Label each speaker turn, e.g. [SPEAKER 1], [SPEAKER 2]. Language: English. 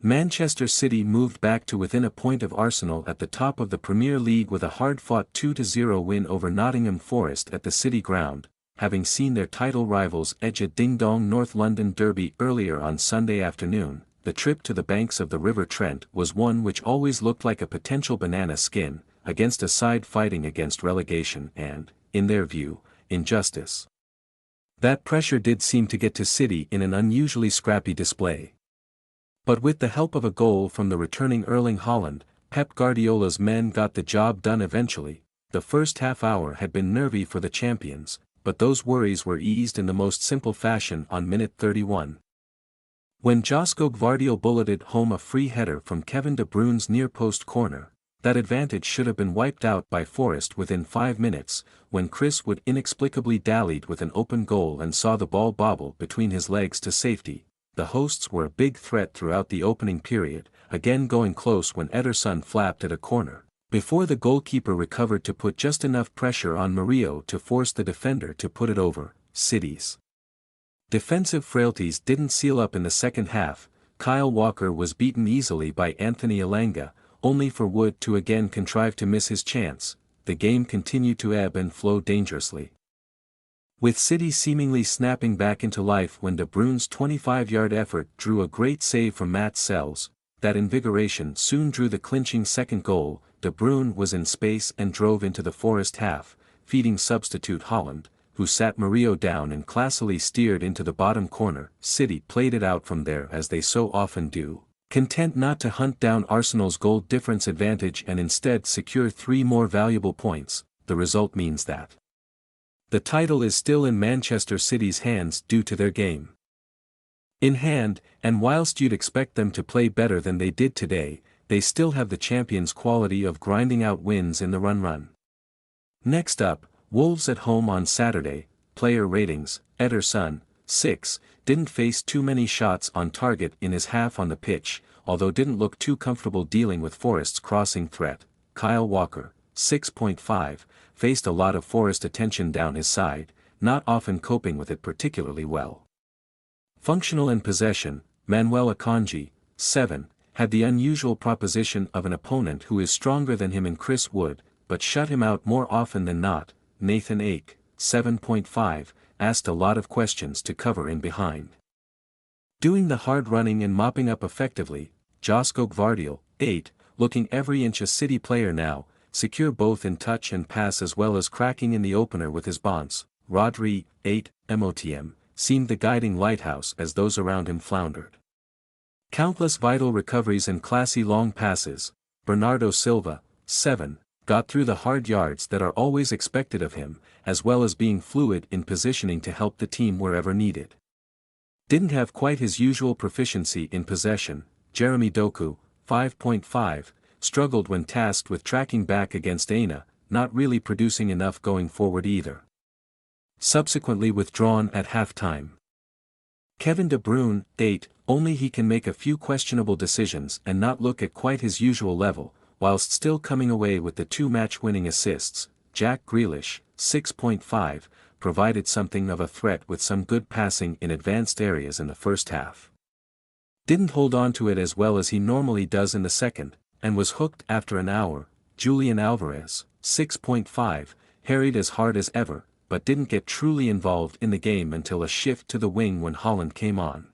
[SPEAKER 1] Manchester City moved back to within a point of Arsenal at the top of the Premier League with a hard-fought 2-0 win over Nottingham Forest at the City ground, having seen their title rivals edge a ding-dong North London derby earlier on Sunday afternoon. The trip to the banks of the River Trent was one which always looked like a potential banana skin, against a side fighting against relegation and, in their view, injustice. That pressure did seem to get to City in an unusually scrappy display. But with the help of a goal from the returning Erling Haaland, Pep Guardiola's men got the job done eventually. The first half hour had been nervy for the champions, but those worries were eased in the most simple fashion on minute 31. When Josko Gvardiol bulleted home a free header from Kevin De Bruyne's near-post corner, that advantage should have been wiped out by Forest within 5 minutes, when Chris Wood inexplicably dallied with an open goal and saw the ball bobble between his legs to safety. The hosts were a big threat throughout the opening period, again going close when Ederson flapped at a corner, before the goalkeeper recovered to put just enough pressure on Murillo to force the defender to put it over. City's defensive frailties didn't seal up in the second half. Kyle Walker was beaten easily by Anthony Elanga, only for Wood to again contrive to miss his chance. The game continued to ebb and flow dangerously, with City seemingly snapping back into life when De Bruyne's 25-yard effort drew a great save from Matt Sells. That invigoration soon drew the clinching second goal. De Bruyne was in space and drove into the Forest half, feeding substitute Haaland, who sat Murillo down and classily steered into the bottom corner. City played it out from there as they so often do, content not to hunt down Arsenal's goal difference advantage and instead secure 3 more valuable points. The result means that the title is still in Manchester City's hands due to their game in hand, and whilst you'd expect them to play better than they did today, they still have the champions' quality of grinding out wins in the run. Next up, Wolves at home on Saturday. Player ratings: Ederson, 6, didn't face too many shots on target in his half on the pitch, although didn't look too comfortable dealing with Forest's crossing threat. Kyle Walker, 6.5, faced a lot of Forest attention down his side, not often coping with it particularly well. Functional and possession: Manuel Akanji, 7, had the unusual proposition of an opponent who is stronger than him in Chris Wood, but shut him out more often than not. Nathan Ake, 7.5, asked a lot of questions to cover in behind, doing the hard running and mopping up effectively. Josko Gvardiol, 8, looking every inch a City player now, secure both in touch and pass as well as cracking in the opener with his bounce. Rodri, 8, MOTM, seemed the guiding lighthouse as those around him floundered. Countless vital recoveries and classy long passes. Bernardo Silva, 7, got through the hard yards that are always expected of him, as well as being fluid in positioning to help the team wherever needed. Didn't have quite his usual proficiency in possession. Jeremy Doku, 5.5, struggled when tasked with tracking back against Aina, not really producing enough going forward either. Subsequently withdrawn at halftime. Kevin De Bruyne, 8, only he can make a few questionable decisions and not look at quite his usual level, whilst still coming away with the 2 match-winning assists. Jack Grealish, 6.5, provided something of a threat with some good passing in advanced areas in the first half. Didn't hold on to it as well as he normally does in the second, and was hooked after an hour. Julian Alvarez, 6.5, harried as hard as ever, but didn't get truly involved in the game until a shift to the wing when Haaland came on.